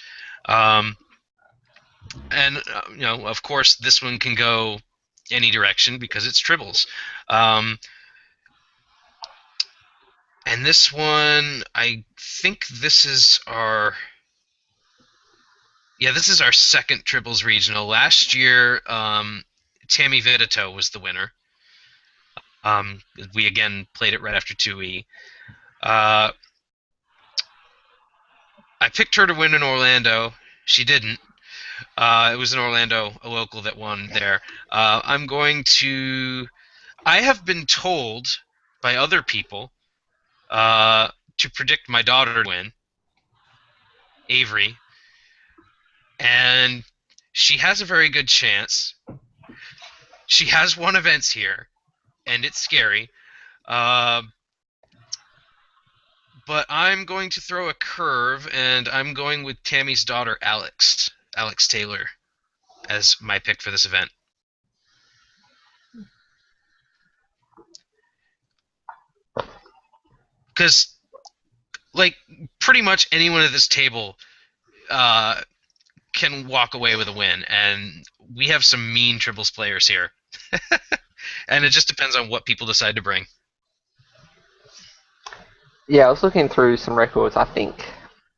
And, of course, this one can go any direction because it's triples. And this one, I think this is our... Yeah, this is our second triples regional. Last year, Tammy Vidito was the winner. We, again, played it right after 2E. I picked her to win in Orlando. She didn't. It was in Orlando, a local that won there. I have been told by other people to predict my daughter to win, Avery, and she has a very good chance. She has won events here, and it's scary. But I'm going to throw a curve, and I'm going with Tammy's daughter, Alex Taylor, as my pick for this event. Because, like, pretty much anyone at this table can walk away with a win, and we have some mean triples players here. And it just depends on what people decide to bring. Yeah, I was looking through some records. I think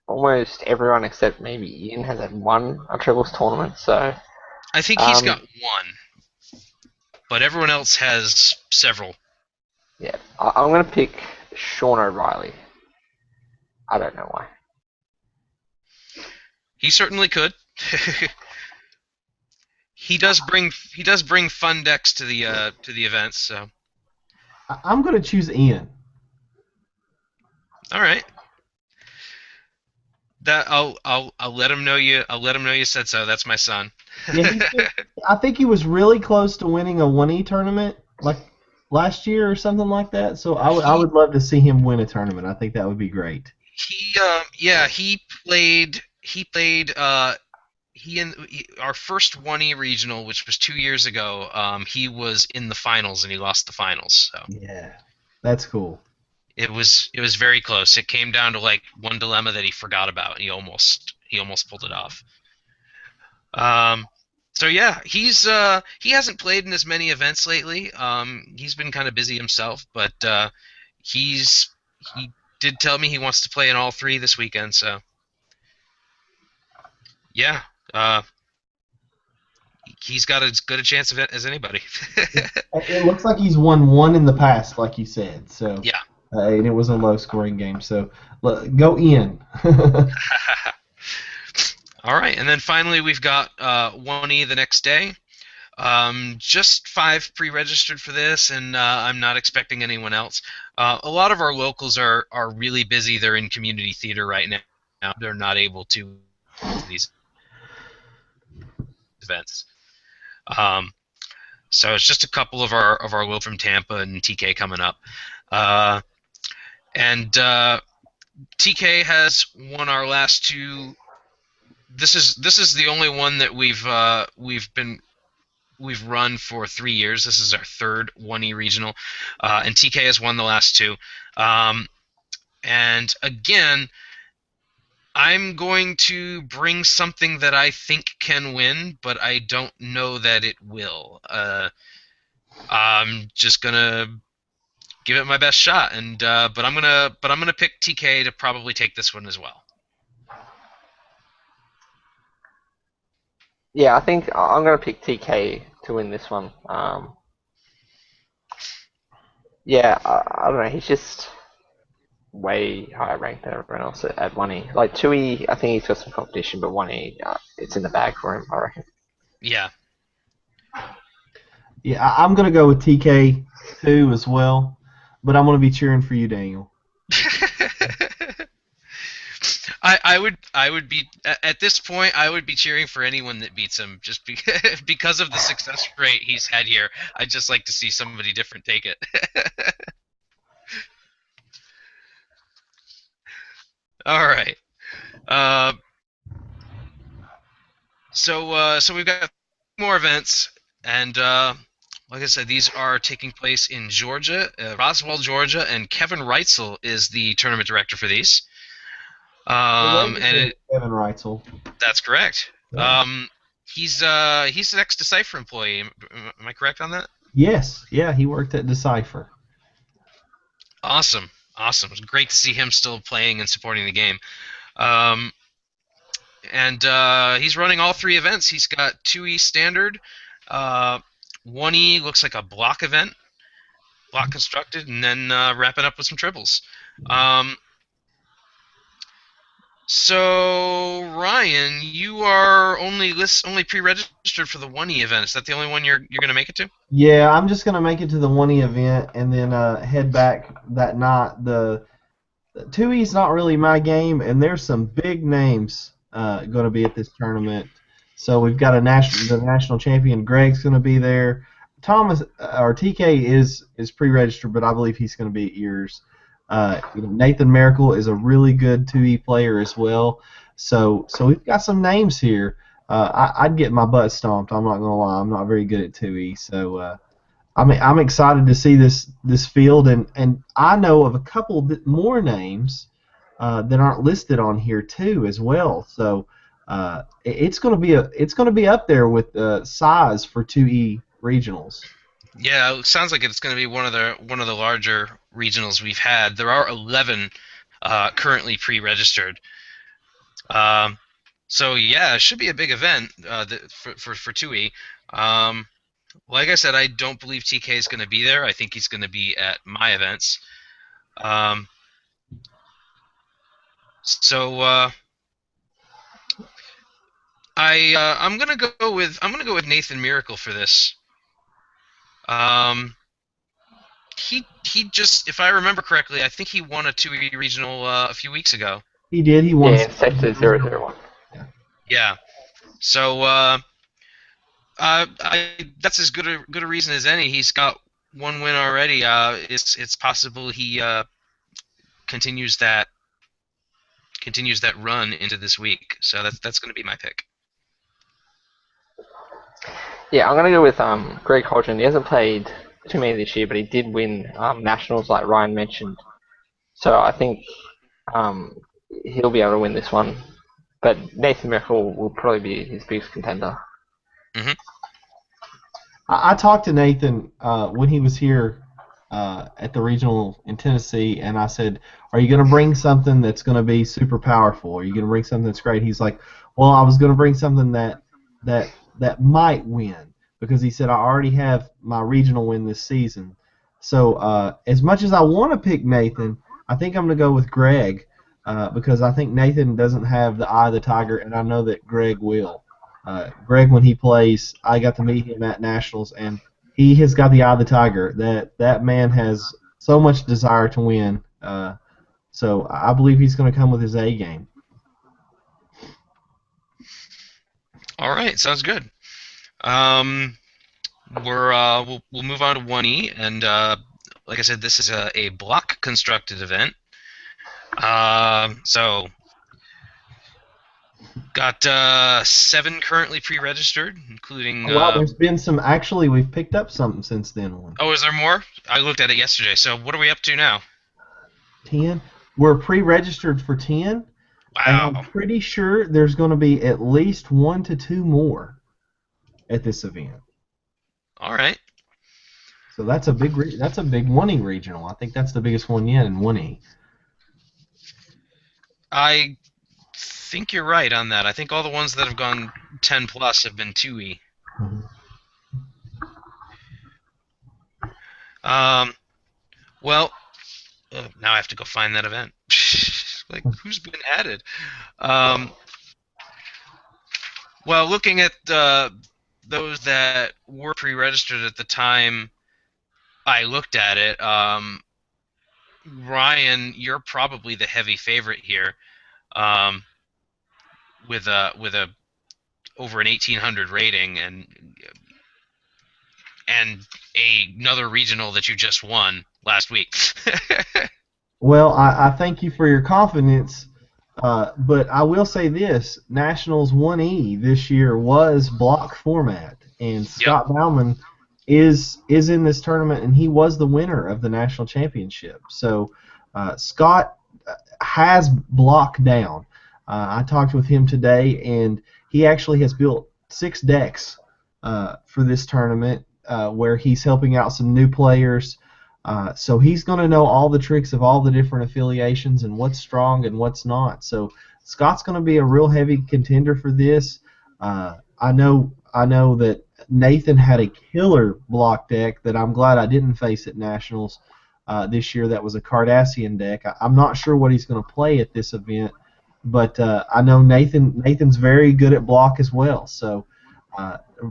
almost everyone except maybe Ian has had won a triples tournament. So I think he's got 1, but everyone else has several. Yeah, I'm going to pick Sean O'Reilly. I don't know why. He certainly could. He does bring fun decks to the events. So I'm going to choose Ian. All right. That I'll let him know you. I'll let him know you said so. That's my son. Yeah, I think he was really close to winning a 1E tournament, like last year or something like that. So I would love to see him win a tournament. I think that would be great. He played our first 1E regional, which was 2 years ago. He was in the finals and he lost the finals. So yeah, that's cool. It was very close. It came down to like one dilemma that he forgot about. He almost pulled it off. So yeah, he hasn't played in as many events lately. He's been kind of busy himself, but he did tell me he wants to play in all 3 this weekend. So yeah, he's got as good a chance of it as anybody. It looks like he's won one in the past, like you said. So Yeah. And it was a low-scoring game. So go in. All right, and then finally we've got 1E the next day. Just 5 pre-registered for this, and I'm not expecting anyone else. A lot of our locals are really busy. They're in community theater right now. They're not able to these events. So it's just a couple of our local from Tampa and TK coming up. And TK has won our last 2. This is the only one that we've run for 3 years. This is our 3rd 1E regional, and TK has won the last 2. And again, I'm going to bring something that I think can win, but I don't know that it will. I'm just gonna give it my best shot, and but I'm gonna pick TK to probably take this one as well. Yeah, I think I'm going to pick TK to win this one. Yeah, I don't know. He's just way higher ranked than everyone else at 1E. Like 2E, I think he's got some competition, but 1E, it's in the bag for him, I reckon. Yeah. Yeah, I'm going to go with TK too as well, but I'm going to be cheering for you, Daniel. I would be at this point. I would be cheering for anyone that beats him, just because of the success rate he's had here. I'd just like to see somebody different take it. All right. So we've got more events, and like I said, these are taking place in Georgia, Roswell, Georgia, and Kevin Reitzel is the tournament director for these. Kevin Reitzel. That's correct. Yeah. He's an ex-Decipher employee. Am I correct on that? Yes. Yeah, he worked at Decipher. Awesome. It was great to see him still playing and supporting the game. And he's running all 3 events. He's got 2E standard, 1E looks like a block event, block constructed, and then wrapping up with some triples. So Ryan, you are only pre-registered for the 1E event. Is that the only one you're going to make it to? Yeah, I'm just going to make it to the 1E event and then head back that night. The 2E is not really my game, and there's some big names going to be at this tournament. So we've got the national champion Greg's going to be there. Thomas or TK is pre-registered, but I believe he's going to be at yours. Nathan Miracle is a really good 2E player as well. So we've got some names here. I'd get my butt stomped. I'm not gonna lie. I'm not very good at 2E. So I'm excited to see this field, and I know of a couple more names that aren't listed on here too as well. So it's gonna be up there with size for 2E regionals. Yeah, it sounds like it's going to be one of the larger regionals we've had. There are 11 currently pre-registered. So yeah, it should be a big event for 2E. Like I said, I don't believe TK is going to be there. I think he's going to be at my events. So I'm going to go with Nathan Miracle for this. He just, if I remember correctly, I think he won a 2E regional a few weeks ago. He did. He won. Yeah, sector 001. Yeah. So that's as good a reason as any. He's got 1 win already. It's possible he continues that run into this week. So that's going to be my pick. Yeah, I'm going to go with Greg Hodgson. He hasn't played too many this year, but he did win nationals, like Ryan mentioned. So I think he'll be able to win this one. But Nathan Miracle will probably be his biggest contender. Mm-hmm. I talked to Nathan when he was here at the regional in Tennessee, and I said, "Are you going to bring something that's going to be super powerful? Are you going to bring something that's great?" He's like, "Well, I was going to bring something that that might win because he said I already have my regional win this season. So as much as I want to pick Nathan, I think I'm going to go with Greg because I think Nathan doesn't have the eye of the tiger, and I know that Greg will. Greg, when he plays, I got to meet him at Nationals, and he has got the eye of the tiger. That man has so much desire to win. So I believe he's going to come with his A game. All right, sounds good. We'll move on to 1E, and like I said, this is a block constructed event. So got 7 currently pre-registered, including. Well, there's been some. Actually, we've picked up something since then. Oh, is there more? I looked at it yesterday. So what are we up to now? 10. We're pre-registered for 10. Wow. And I'm pretty sure there's going to be at least 1 to 2 more at this event. All right. So that's a big 1E regional. I think that's the biggest one yet in 1E. I think you're right on that. I think all the ones that have gone 10 plus have been 2E. Well, now I have to go find that event. Like, who's been added? Well, looking at those that were pre-registered at the time I looked at it, Ryan, you're probably the heavy favorite here, with a over an 1800 rating and another regional that you just won last week. Well, I thank you for your confidence, but I will say this: Nationals 1E this year was block format, and Scott Bauman is in this tournament, and he was the winner of the national championship. So Scott has block down. I talked with him today, and he actually has built 6 decks for this tournament where he's helping out some new players. So he's going to know all the tricks of all the different affiliations and what's strong and what's not. So Scott's going to be a real heavy contender for this. I know that Nathan had a killer block deck that I'm glad I didn't face at Nationals this year. That was a Cardassian deck. I'm not sure what he's going to play at this event, but I know Nathan's very good at block as well. So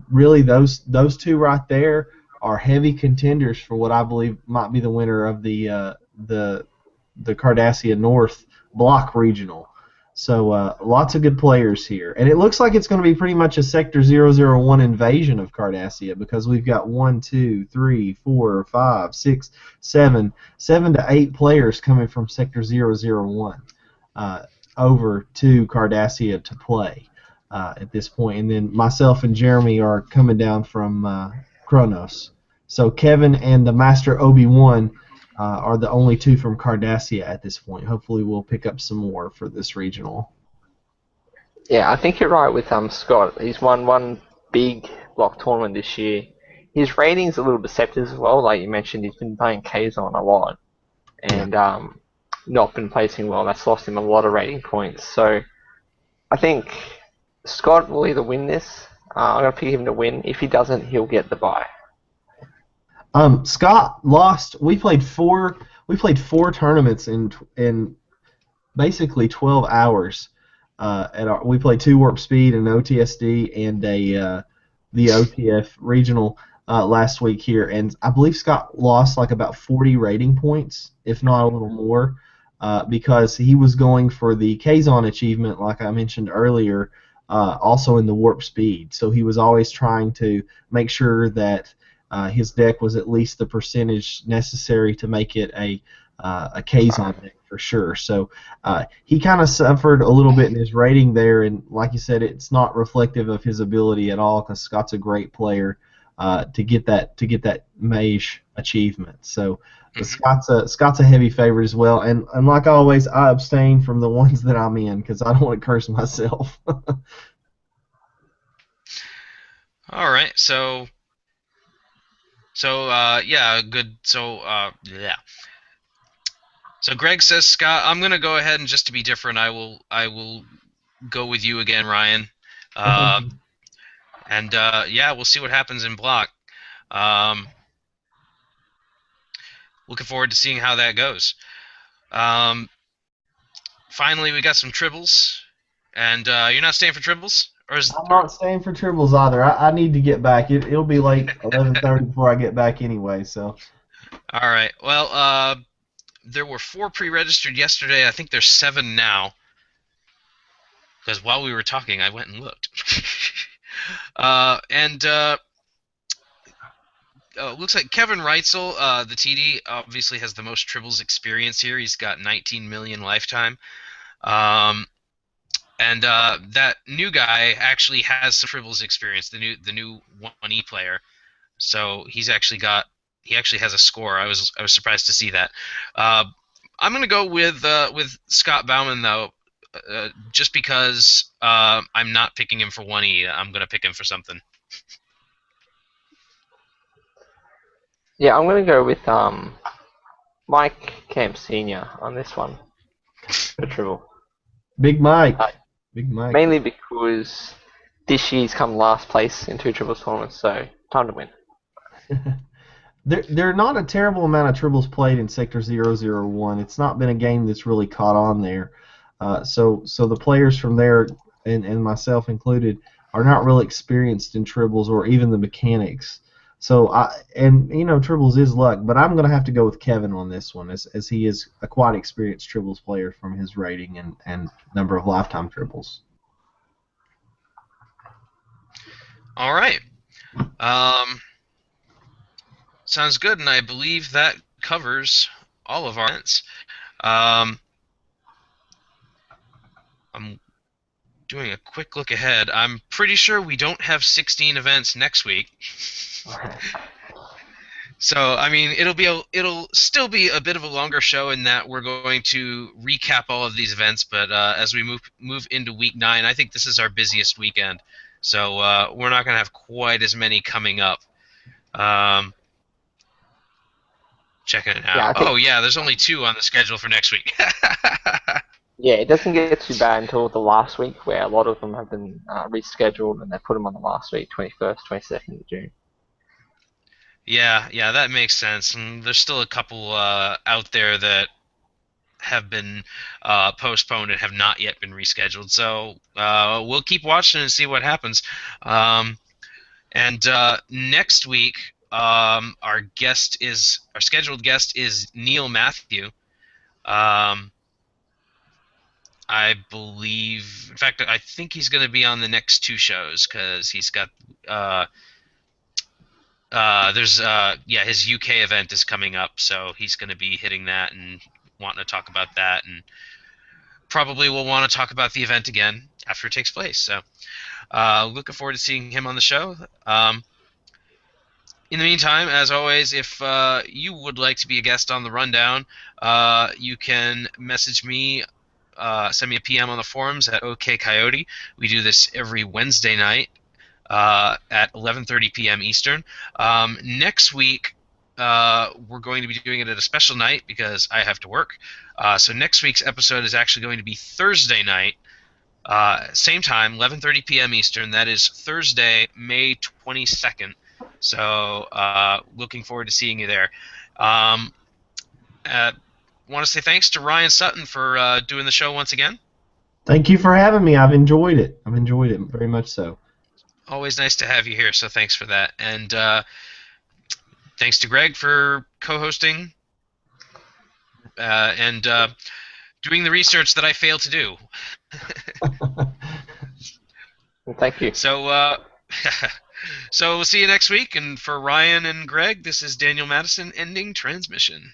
really those 2 right there are heavy contenders for what I believe might be the winner of the Cardassia North block regional. So lots of good players here, and it looks like it's going to be pretty much a Sector 001 invasion of Cardassia because we've got 1, 2, 3, 4, 5, 6, 7 to 8 players coming from Sector 001 over to Cardassia to play at this point, and then myself and Jeremy are coming down from Kronos. So Kevin and the Master Obi-Wan are the only 2 from Cardassia at this point. Hopefully we'll pick up some more for this regional. Yeah, I think you're right with Scott. He's won one big block tournament this year. His rating's a little deceptive as well. Like you mentioned, he's been playing Kazon a lot and not been placing well. That's lost him a lot of rating points. So I think Scott will either win this. I'm going to pick him to win. If he doesn't, he'll get the bye. Scott lost. We played 4 tournaments in basically 12 hours. We played 2 Warp Speed, an OTSD, and the OTF regional last week here, and I believe Scott lost like about 40 rating points, if not a little more, because he was going for the Kazon achievement, like I mentioned earlier, also in the Warp Speed. So he was always trying to make sure that his deck was at least the percentage necessary to make it a Kazon deck for sure. So he kind of suffered a little bit in his rating there, and like you said, it's not reflective of his ability at all because Scott's a great player to get that mage achievement. So Scott's a heavy favorite as well, and like always, I abstain from the ones that I'm in because I don't want to curse myself. All right, so yeah, good. So yeah. So Greg says, Scott, I'm gonna go ahead and just to be different, I will go with you again, Ryan. And yeah, we'll see what happens in block. Looking forward to seeing how that goes. Finally, we got some tribbles, and you're not staying for tribbles, I'm not staying for tribbles either. I need to get back. It'll be late 11:30 before I get back anyway. So. All right. Well, there were 4 pre-registered yesterday. I think there's 7 now. Because while we were talking, I went and looked. Looks like Kevin Reitzel, the TD, obviously has the most tribbles experience here. He's got 19 million lifetime. That new guy actually has some tribbles experience. The new 1E player. So he actually has a score. I was surprised to see that. I'm gonna go with Scott Bauman though, just because I'm not picking him for 1E. I'm gonna pick him for something. Yeah, I'm gonna go with Mike Camp Senior on this one for tribble. Big Mike. Big Mike. Mainly because this year's come last place in 2 triples tournaments, so time to win. There are not a terrible amount of triples played in Sector 001. It's not been a game that's really caught on there. So the players from there, and myself included, are not really experienced in triples or even the mechanics. So triples is luck, but I'm going to have to go with Kevin on this one, as he is a quite experienced triples player from his rating and number of lifetime triples. All right. Sounds good, and I believe that covers all of our events. I'm doing a quick look ahead. I'm pretty sure we don't have 16 events next week. So, I mean, it'll still be a bit of a longer show in that we're going to recap all of these events, but as we move into week 9, I think this is our busiest weekend. So we're not going to have quite as many coming up. Checking it out. Yeah, there's only 2 on the schedule for next week. Yeah, it doesn't get too bad until the last week, where a lot of them have been rescheduled and they put them on the last week, 21st, 22nd of June. Yeah, that makes sense. And there's still a couple out there that have been postponed and have not yet been rescheduled. So we'll keep watching and see what happens. Next week, our scheduled guest is Neil Matthew. I believe, in fact, I think he's going to be on the next 2 shows because he's got his UK event is coming up, so he's going to be hitting that and wanting to talk about that, and probably will want to talk about the event again after it takes place. So looking forward to seeing him on the show. In the meantime, as always, if you would like to be a guest on the rundown, you can message me, send me a PM on the forums at OK Coyote. We do this every Wednesday night at 11:30 p.m. Eastern. Next week, we're going to be doing it at a special night because I have to work. So next week's episode is actually going to be Thursday night, same time, 11:30 p.m. Eastern. That is Thursday, May 22nd. So looking forward to seeing you there. Want to say thanks to Ryan Sutton for doing the show once again. Thank you for having me. I've enjoyed it. Very much so. Always nice to have you here, so thanks for that. And thanks to Greg for co-hosting and doing the research that I failed to do. Thank you. So we'll see you next week. And for Ryan and Greg, this is Daniel Madison ending transmission.